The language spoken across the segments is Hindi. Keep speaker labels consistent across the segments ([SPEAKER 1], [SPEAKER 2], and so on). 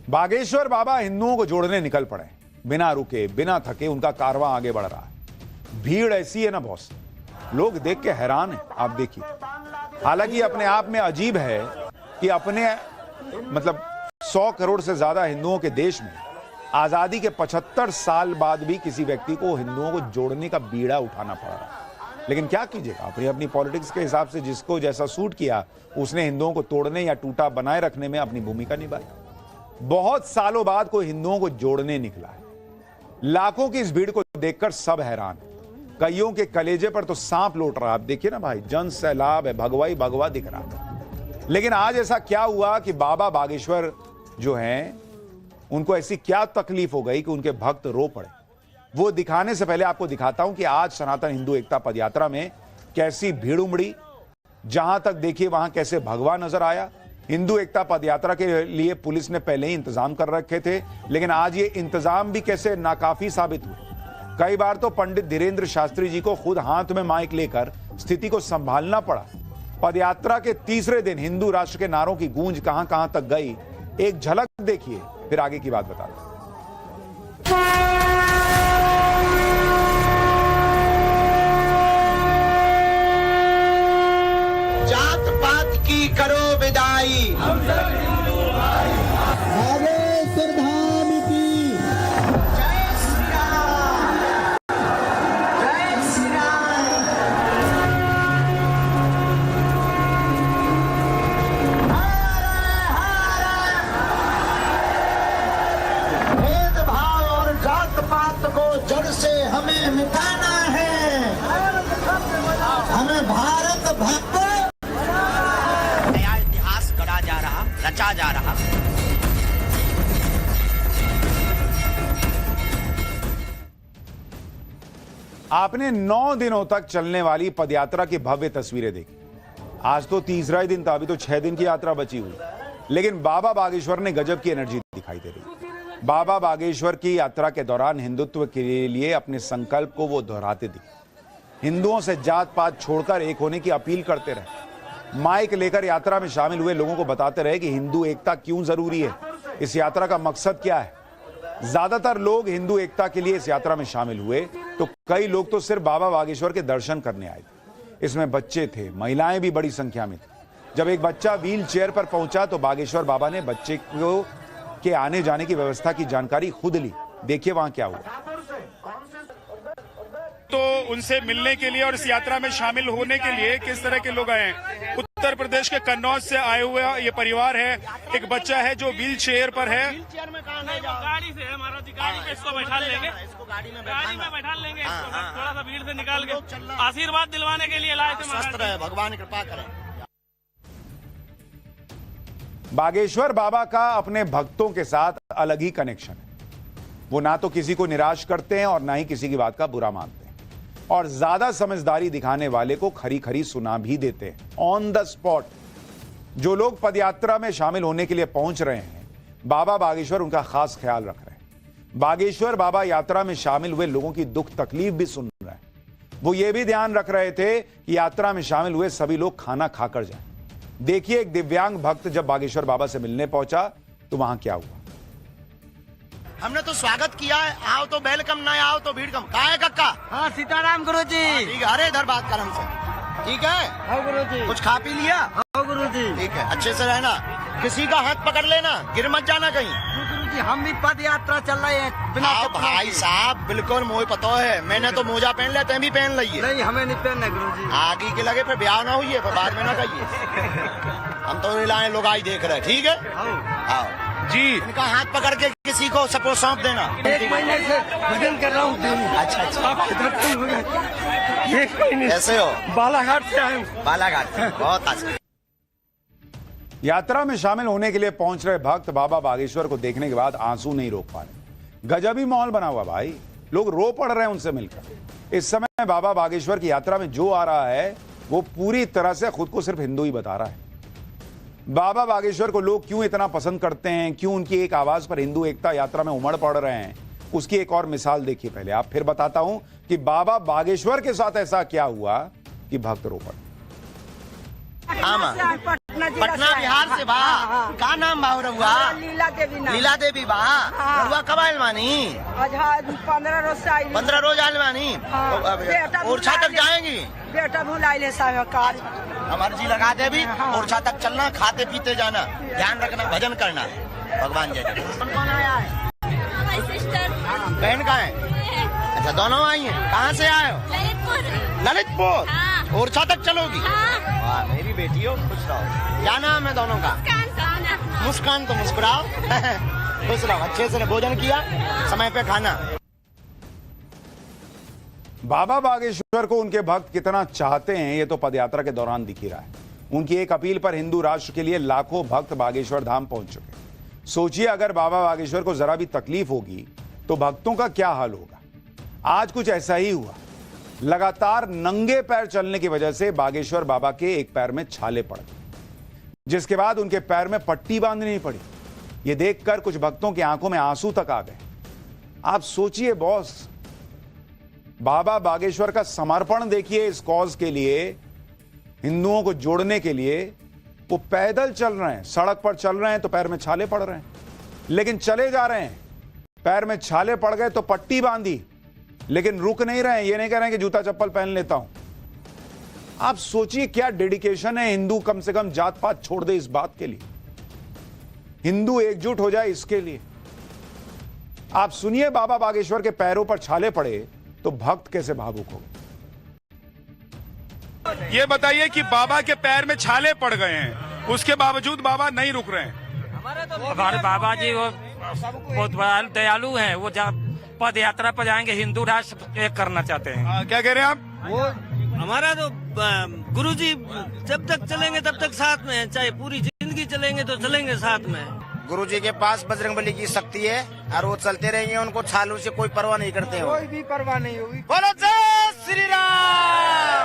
[SPEAKER 1] बागेश्वर बाबा हिंदुओं को जोड़ने निकल पड़े, बिना रुके बिना थके उनका कारवां आगे बढ़ रहा है। भीड़ ऐसी है ना बॉस, लोग देख के हैरान है। आप देखिए, हालांकि अपने आप में अजीब है कि अपने 100 करोड़ से ज्यादा हिंदुओं के देश में आजादी के 75 साल बाद भी किसी व्यक्ति को हिंदुओं को जोड़ने का बीड़ा उठाना पड़ रहा है। लेकिन क्या कीजिएगा, अपनी अपनी पॉलिटिक्स के हिसाब से जिसको जैसा सूट किया उसने हिंदुओं को तोड़ने या टूटा बनाए रखने में अपनी भूमिका निभाई। बहुत सालों बाद कोई हिंदुओं को जोड़ने निकला है। लाखों की इस भीड़ को देखकर सब हैरान है। कईयों के कलेजे पर तो सांप लौट रहा है। आप देखिए ना भाई, जन सैलाब है, भगवा ही भगवा दिख रहा था। लेकिन आज ऐसा क्या हुआ कि बाबा बागेश्वर जो हैं उनको ऐसी क्या तकलीफ हो गई कि उनके भक्त रो पड़े। वो दिखाने से पहले आपको दिखाता हूं कि आज सनातन हिंदू एकता पदयात्रा में कैसी भीड़ उमड़ी। जहां तक देखिए वहां कैसे भगवा नजर आया। हिंदू एकता पदयात्रा के लिए पुलिस ने पहले ही इंतजाम कर रखे थे, लेकिन आज ये इंतजाम भी कैसे नाकाफी साबित हुए। कई बार तो पंडित धीरेन्द्र शास्त्री जी को खुद हाथ में माइक लेकर स्थिति को संभालना पड़ा। पदयात्रा के तीसरे दिन हिंदू राष्ट्र के नारों की गूंज कहां कहां तक गई, एक झलक देखिए, फिर आगे की बात बताता हूं।
[SPEAKER 2] जात पात की करो विदाई,
[SPEAKER 3] बागेश्वर धाम की
[SPEAKER 2] जय श्री राम, जय श्री राम। भेदभाव और जात पात को जड़ से हमें मिटाना है। हमें भारत भक्त नया इतिहास गढ़ा जा रहा, रचा जा रहा।
[SPEAKER 1] आपने 9 दिनों तक चलने वाली पदयात्रा की भव्य तस्वीरें देखी। आज तो तीसरा ही दिन था, अभी तो 6 दिन की यात्रा बची हुई। लेकिन बाबा बागेश्वर ने गजब की एनर्जी दिखाई दे रही। बाबा बागेश्वर की यात्रा के दौरान हिंदुत्व के लिए अपने संकल्प को वो दोहराते दिखे। हिंदुओं से जात पात छोड़कर एक होने की अपील करते रहे। माइक लेकर यात्रा में शामिल हुए लोगों को बताते रहे कि हिंदू एकता क्यों जरूरी है, इस यात्रा का मकसद क्या है। ज्यादातर लोग हिंदू एकता के लिए इस यात्रा में शामिल हुए, तो कई लोग तो सिर्फ बाबा बागेश्वर के दर्शन करने आए थे। इसमें बच्चे थे, महिलाएं भी बड़ी संख्या में थी। जब एक बच्चा व्हील चेयर पर पहुंचा तो बागेश्वर बाबा ने बच्चे को के आने जाने की व्यवस्था की जानकारी खुद ली। देखिए वहां क्या हुआ।
[SPEAKER 4] तो उनसे मिलने के लिए और इस यात्रा में शामिल होने के लिए किस तरह के लोग आए हैं। उत्तर प्रदेश के कन्नौज से आए हुए ये परिवार है। एक बच्चा है जो व्हील चेयर पर है।
[SPEAKER 5] गाड़ी से है महाराज जी, गाड़ी पे इसको बैठा लेंगे, गाड़ी में बैठा लेंगे, थोड़ा सा भीड़ से निकाल के आशीर्वाद दिलवाने के लिए लाए थे महाराज।
[SPEAKER 2] भगवान कृपा करें।
[SPEAKER 1] बागेश्वर बाबा का अपने भक्तों के साथ अलग ही कनेक्शन है। वो ना तो किसी को निराश करते हैं और ना ही किसी की बात का बुरा मानते हैं, और ज्यादा समझदारी दिखाने वाले को खरी खरी सुना भी देते हैं ऑन द स्पॉट। जो लोग पदयात्रा में शामिल होने के लिए पहुंच रहे हैं, बाबा बागेश्वर उनका खास ख्याल रख रहे हैं। बागेश्वर बाबा यात्रा में शामिल हुए लोगों की दुख तकलीफ भी सुन रहे हैं। वो ये भी ध्यान रख रहे थे कि यात्रा में शामिल हुए सभी लोग खाना खाकर जाएं। देखिए, एक दिव्यांग भक्त जब बागेश्वर बाबा से मिलने पहुंचा तो वहां क्या हुआ।
[SPEAKER 2] हमने तो स्वागत किया है, आओ तो वेलकम, ना आओ तो भीड़ कम। कहाँ है कक्का?
[SPEAKER 5] हाँ सीताराम गुरु जी।
[SPEAKER 2] ठीक है, अरे इधर बात कर हमसे। ठीक है,
[SPEAKER 5] हाँ गुरु जी।
[SPEAKER 2] कुछ खा पी लिया?
[SPEAKER 5] हाँ गुरु जी।
[SPEAKER 2] ठीक है, अच्छे से रहना, किसी का हाथ पकड़ लेना, गिर मत जाना कहीं।
[SPEAKER 5] गुरु जी, हम भी पद यात्रा चल रहे हैं बिना
[SPEAKER 2] हाँ
[SPEAKER 5] चप्पलों
[SPEAKER 2] भाई
[SPEAKER 5] के।
[SPEAKER 2] साहब, बिल्कुल मुझे पता है। मैंने तो मोजा पहन लिया, तुम भी पहन लिये।
[SPEAKER 5] नहीं, हमें नहीं पहनना गुरु जी।
[SPEAKER 2] आगे के लगे फिर ब्याह ना हुई है, फिर बाद में ना कहिए। हम तो रिलायंस लोग आई देख रहे हैं। ठीक है, आओ
[SPEAKER 4] जी,
[SPEAKER 2] इनका हाथ पकड़ के किसी को सपोर्ट सौंप देना।
[SPEAKER 5] 1 महीने से भजन कर रहा हूँ।
[SPEAKER 2] अच्छा अच्छा,
[SPEAKER 5] एक महीने
[SPEAKER 2] कैसे हो?
[SPEAKER 5] बालाघाट से आए हूँ।
[SPEAKER 2] बालाघाट से, बहुत अच्छा।
[SPEAKER 1] यात्रा में शामिल होने के लिए पहुंच रहे भक्त बाबा बागेश्वर को देखने के बाद आंसू नहीं रोक पा रहे। गजब ही माहौल बना हुआ भाई, लोग रो पड़ रहे हैं उनसे मिलकर। इस समय बाबा बागेश्वर की यात्रा में जो आ रहा है वो पूरी तरह से खुद को सिर्फ हिंदू ही बता रहा है। बाबा बागेश्वर को लोग क्यों इतना पसंद करते हैं, क्यों उनकी एक आवाज पर हिंदू एकता यात्रा में उमड़ पड़ रहे हैं, उसकी एक और मिसाल देखिए। पहले आप फिर बताता हूं कि बाबा बागेश्वर के साथ ऐसा क्या हुआ कि भक्त रो पड़े।
[SPEAKER 2] हाँ माँ, पटना बिहार से बा। का नाम बा रहुआ?
[SPEAKER 6] लीला देवी नाम।
[SPEAKER 2] लीला देवी बा। रहुआ कब आयल बानी?
[SPEAKER 6] 15 रोज से आई।
[SPEAKER 2] 15 रोज आयल बानी।
[SPEAKER 6] बेटा
[SPEAKER 2] ओरछा तक जाएंगी?
[SPEAKER 6] बेटा भुलाइल है साहब।
[SPEAKER 2] अर्जी लगा दे भी। ओरछा तक चलना, खाते पीते जाना, ध्यान रखना, भजन करना। भगवान जय जय। कौन आया है? बहन का है? अच्छा, दोनों आई हैं। कहाँ से आए हो? ललितपुर। ओरछा तक चलोगी? वाह मेरी बेटी हो, खुश रहो। क्या नाम है दोनों का? मुस्कान। तो मुस्कुराओ। खुश रहो। अच्छे से भोजन किया, समय पे खाना।
[SPEAKER 1] बाबा बागेश्वर को उनके भक्त कितना चाहते हैं ये तो पदयात्रा के दौरान दिख ही रहा है। उनकी एक अपील पर हिंदू राष्ट्र के लिए लाखों भक्त बागेश्वर धाम पहुंच चुके। सोचिए अगर बाबा बागेश्वर को जरा भी तकलीफ होगी तो भक्तों का क्या हाल होगा। आज कुछ ऐसा ही हुआ। लगातार नंगे पैर चलने की वजह से बागेश्वर बाबा के एक पैर में छाले पड़ गए, जिसके बाद उनके पैर में पट्टी बांधनी पड़ी। यह देखकर कुछ भक्तों की आंखों में आंसू तक आ गए। आप सोचिए बॉस, बाबा बागेश्वर का समर्पण देखिए इस कॉज के लिए, हिंदुओं को जोड़ने के लिए। वो पैदल चल रहे हैं, सड़क पर चल रहे हैं तो पैर में छाले पड़ रहे हैं, लेकिन चले जा रहे हैं। पैर में छाले पड़ गए तो पट्टी बांधी, लेकिन रुक नहीं रहे हैं। ये नहीं कह रहे हैं कि जूता चप्पल पहन लेता हूं। आप सोचिए क्या डेडिकेशन है। हिंदू कम से कम जात पात छोड़ दे इस बात के लिए, हिंदू एकजुट हो जाए इसके लिए। आप सुनिए, बाबा बागेश्वर के पैरों पर छाले पड़े तो भक्त कैसे भावुक हो।
[SPEAKER 4] ये बताइए कि बाबा के पैर में छाले पड़ गए हैं, उसके बावजूद बाबा नहीं रुक रहे हैं।
[SPEAKER 5] हमारे बाबा जी वो बहुत दयालु हैं। वो पद यात्रा पर जाएंगे, हिंदू राष्ट्र एक करना चाहते हैं।
[SPEAKER 4] क्या कह रहे हैं आप?
[SPEAKER 7] वो हमारा तो गुरुजी जब तक चलेंगे तब तक साथ में है, चाहे पूरी जिंदगी चलेंगे तो चलेंगे साथ में।
[SPEAKER 2] गुरुजी के पास बजरंगबली की शक्ति है और वो चलते रहेंगे। उनको छालों से कोई परवाह नहीं करते हैं।
[SPEAKER 7] कोई भी परवाह नहीं होगी।
[SPEAKER 2] बोलो जय श्री राम।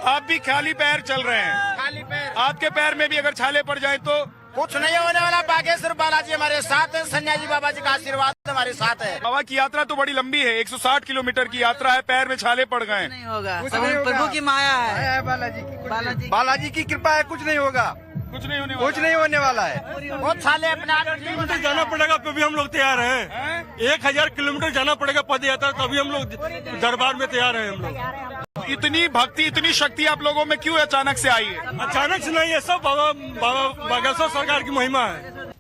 [SPEAKER 4] आप भी खाली पैर चल रहे हैं।
[SPEAKER 2] खाली पैर।
[SPEAKER 4] आपके पैर में भी अगर छाले पड़ जाए तो
[SPEAKER 2] कुछ नहीं होने वाला। बागेश्वर बालाजी हमारे साथ है, सन्यासी बाबा जी का आशीर्वाद हमारे साथ है।
[SPEAKER 4] बाबा की यात्रा तो बड़ी लंबी है, 160 किलोमीटर की यात्रा है। पैर में छाले पड़ गए।
[SPEAKER 7] नहीं होगा, प्रभु की माया है, बालाजी की कृपा है। कुछ नहीं होगा,
[SPEAKER 4] कुछ नहीं होने वाला।
[SPEAKER 7] कुछ नहीं होने वाला है।
[SPEAKER 2] वो छाले अपना
[SPEAKER 8] किलोमीटर जाना पड़ेगा तो भी हम लोग तैयार हैं। 1000 किलोमीटर जाना पड़ेगा पद यात्रा, तभी हम लोग दरबार में तैयार हैं। हम लोग
[SPEAKER 4] इतनी भक्ति, इतनी शक्ति आप लोगों में क्यों अचानक से आई है?
[SPEAKER 8] अचानक से नहीं है, सब बाबा बागेश्वर सरकार की महिमा है।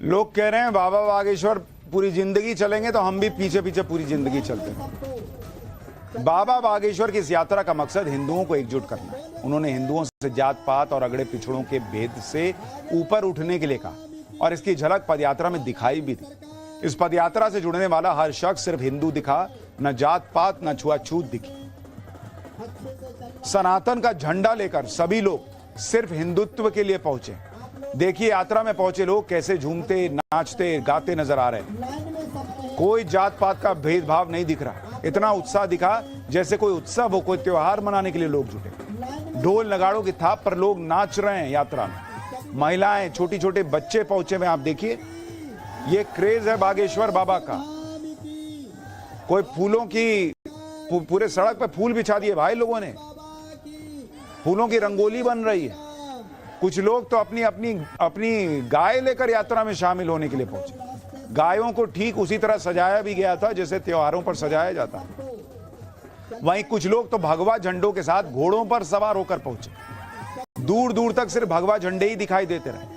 [SPEAKER 1] लोग कह रहे हैं बाबा बागेश्वर पूरी जिंदगी चलेंगे तो हम भी पीछे पीछे पूरी जिंदगी चलते हैं। बाबा बागेश्वर की इस यात्रा का मकसद हिंदुओं को एकजुट करना है। उन्होंने हिंदुओं से जात पात और अगड़े पिछड़ों के भेद से ऊपर उठने के लिए कहा और इसकी झलक पदयात्रा में दिखाई भी दी। इस पदयात्रा से जुड़ने वाला हर शख्स सिर्फ हिंदू दिखा, न जात पात न छुआछूत दिखी। सनातन का झंडा लेकर सभी लोग सिर्फ हिंदुत्व के लिए पहुंचे। देखिए यात्रा में पहुंचे लोग कैसे झूमते, नाचते, गाते नजर आ रहे हैं। कोई जात पात का भेदभाव नहीं दिख रहा। इतना उत्साह दिखा जैसे कोई उत्सव हो, कोई त्योहार मनाने के लिए लोग जुटे। ढोल नगाड़ों की थाप पर लोग नाच रहे हैं। यात्रा में महिलाएं, छोटी छोटे बच्चे पहुंचे हुए। आप देखिए, ये क्रेज है बागेश्वर बाबा का। कोई फूलों की पूरे सड़क पे फूल बिछा दिए भाई लोगों ने, फूलों की रंगोली बन रही है। कुछ लोग तो अपनी अपनी अपनी गाय लेकर यात्रा में शामिल होने के लिए पहुंचे। गायों को ठीक उसी तरह सजाया भी गया था जैसे त्योहारों पर सजाया जाता है। वहीं कुछ लोग तो भगवा झंडों के साथ घोड़ों पर सवार होकर पहुंचे। दूर दूर तक सिर्फ भगवा झंडे ही दिखाई देते रहे।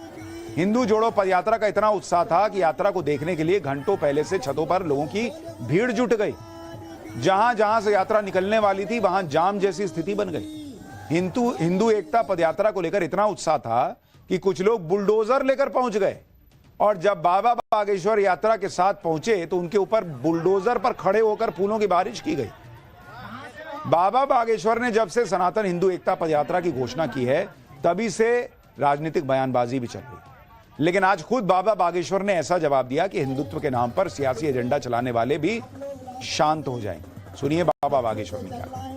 [SPEAKER 1] हिंदू जोड़ो पदयात्रा का इतना उत्साह था कि यात्रा को देखने के लिए घंटों पहले से छतों पर लोगों की भीड़ जुट गई। जहां जहां से यात्रा निकलने वाली थी वहां जाम जैसी स्थिति बन गई। हिंदू एकता पदयात्रा को लेकर इतना उत्साह था कि कुछ लोग बुलडोजर लेकर पहुंच गए और जब बाबा बागेश्वर यात्रा के साथ पहुंचे तो उनके ऊपर बुलडोजर पर खड़े होकर फूलों की बारिश की गई। बाबा बागेश्वर ने जब से सनातन हिंदू एकता पदयात्रा की घोषणा की है तभी से राजनीतिक बयानबाजी भी चल रही है, लेकिन आज खुद बाबा बागेश्वर ने ऐसा जवाब दिया कि हिंदुत्व के नाम पर सियासी एजेंडा चलाने वाले भी शांत हो जाएंगे। सुनिए बाबा बागेश्वर ने क्या कहा।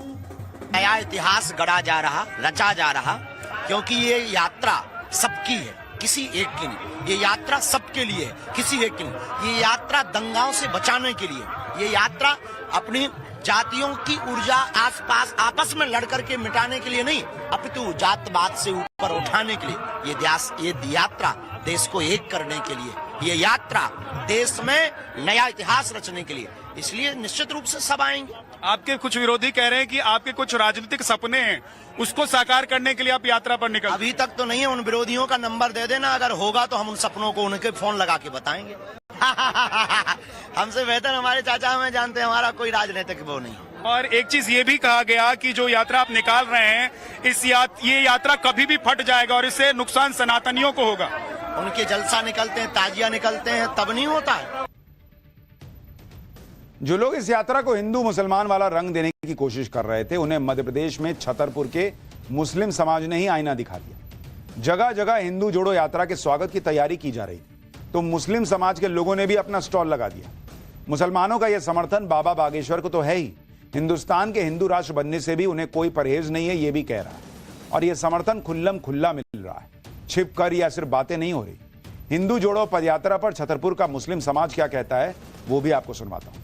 [SPEAKER 2] नया इतिहास गढ़ा जा रहा, रचा जा रहा, क्योंकि ये यात्रा सबकी है, किसी एक की नहीं। ये यात्रा सबके लिए है, किसी एक की नहीं। ये यात्रा दंगाओं से बचाने के लिए, ये यात्रा अपनी जातियों की ऊर्जा आसपास आपस में लड़ करके मिटाने के लिए नहीं, अपितु जातवाद से ऊपर उठाने के लिए ये यात्रा देश को एक करने के लिए, ये यात्रा देश में नया इतिहास रचने के लिए, इसलिए निश्चित रूप से सब आएंगे।
[SPEAKER 4] आपके कुछ विरोधी कह रहे हैं कि आपके कुछ राजनीतिक सपने हैं, उसको साकार करने के लिए आप यात्रा पर निकल।
[SPEAKER 2] अभी तक तो नहीं है, उन विरोधियों का नंबर दे देना, अगर होगा तो हम उन सपनों को उनके फोन लगा के बताएंगे। हमसे बेहतर हमारे चाचा हमें जानते हैं, हमारा कोई राजनीतिक वो नहीं।
[SPEAKER 4] और एक चीज ये भी कहा गया कि जो यात्रा आप निकाल रहे हैं, ये यात्रा कभी भी फट जाएगा और इससे नुकसान सनातनियों को होगा।
[SPEAKER 2] उनके जलसा निकलते हैं, ताजिया निकलते हैं, तब नहीं होता है।
[SPEAKER 1] जो लोग इस यात्रा को हिंदू मुसलमान वाला रंग देने की कोशिश कर रहे थे, उन्हें मध्य प्रदेश में छतरपुर के मुस्लिम समाज ने ही आईना दिखा दिया। जगह जगह हिंदू जोड़ो यात्रा के स्वागत की तैयारी की जा रही थी, तो मुस्लिम समाज के लोगों ने भी अपना स्टॉल लगा दिया। मुसलमानों का यह समर्थन बाबा बागेश्वर को तो है ही, हिंदुस्तान के हिंदू राष्ट्र बनने से भी उन्हें कोई परहेज नहीं है, ये भी कह रहा है। और यह समर्थन खुल्लम खुल्ला मिल रहा है, छिप कर या सिर्फ बातें नहीं हो रही। हिंदू जोड़ो पदयात्रा पर छतरपुर का मुस्लिम समाज क्या कहता है, वो भी आपको सुनवाता हूं।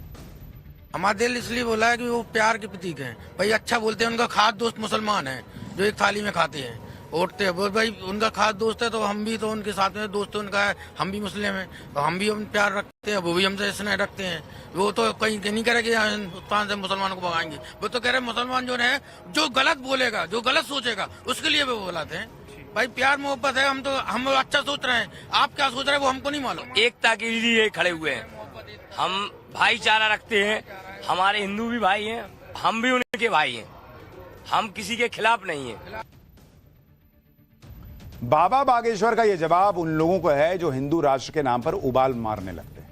[SPEAKER 9] हमारा दिल इसलिए बोला है कि वो प्यार के प्रतीक हैं भाई, अच्छा बोलते हैं। उनका खास दोस्त मुसलमान है जो एक थाली में खाते हैं, उठते हैं, वो भाई उनका खास दोस्त है, तो हम भी तो उनके साथ में दोस्त उनका है, हम भी मुस्लिम हैं, तो हम भी हम प्यार रखते हैं, वो भी हमसे स्नेह रखते हैं। वो तो कहीं नहीं कह रहे कि हिंदुस्तान से मुसलमानों को भगाएंगे, वो तो कह रहे मुसलमान जो है जो गलत बोलेगा, जो गलत सोचेगा, उसके लिए वो बुलाते हैं। भाई प्यार मोहब्बत है, हम अच्छा सोच रहे हैं, आप क्या सोच रहे हैं वो हमको नहीं मालूम।
[SPEAKER 7] एकता के लिए खड़े हुए हैं, हम भाईचारा रखते हैं, हमारे हिंदू भी भाई हैं, हम भी उनके भाई हैं, हम किसी के खिलाफ नहीं हैं।
[SPEAKER 1] बाबा बागेश्वर का यह जवाब उन लोगों को है जो हिंदू राष्ट्र के नाम पर उबाल मारने लगते हैं,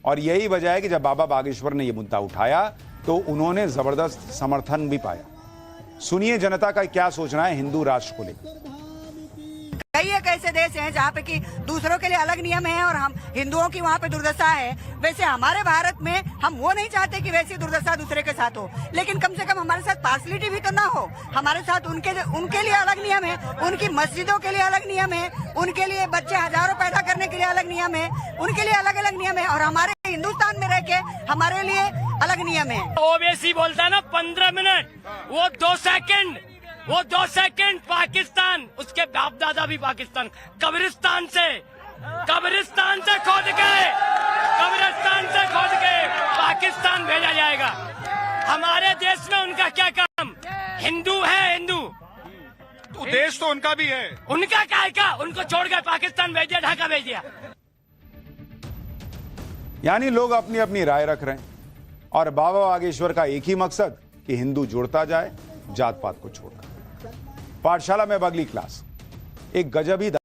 [SPEAKER 1] और यही वजह है कि जब बाबा बागेश्वर ने यह मुद्दा उठाया तो उन्होंने जबरदस्त समर्थन भी पाया। सुनिए जनता का क्या सोचना है हिंदू राष्ट्र को लेकर।
[SPEAKER 6] कई एक ऐसे देश हैं जहाँ पे कि दूसरों के लिए अलग नियम है और हम हिंदुओं की वहाँ पे दुर्दशा है। वैसे हमारे भारत में हम वो नहीं चाहते कि वैसी दुर्दशा दूसरे के साथ हो, लेकिन कम से कम हमारे साथ पार्सलिटी भी तो ना हो। हमारे साथ उनके लिए अलग नियम है, उनकी मस्जिदों के लिए अलग नियम है, उनके लिए बच्चे हजारों पैदा करने के लिए अलग नियम है, उनके लिए अलग अलग नियम है, और हमारे हिंदुस्तान में रह के हमारे लिए अलग नियम है।
[SPEAKER 7] ओवैसी बोलता है ना 15 मिनट, वो 2 सेकंड, वो 2 सेकंड पाकिस्तान, उसके बाप दादा भी पाकिस्तान, कब्रिस्तान से खोद के पाकिस्तान भेजा जाएगा। हमारे देश में उनका क्या काम? हिंदू है, हिंदू
[SPEAKER 4] तो देश तो उनका भी है,
[SPEAKER 7] उनका क्या है का? उनको छोड़कर पाकिस्तान भेज दिया, ढाका भेज दिया।
[SPEAKER 1] यानी लोग अपनी अपनी राय रख रहे हैं, और बाबा बागेश्वर का एक ही मकसद कि हिंदू जुड़ता जाए जात पात को छोड़कर। पाठशाला में अगली क्लास, एक गजब ही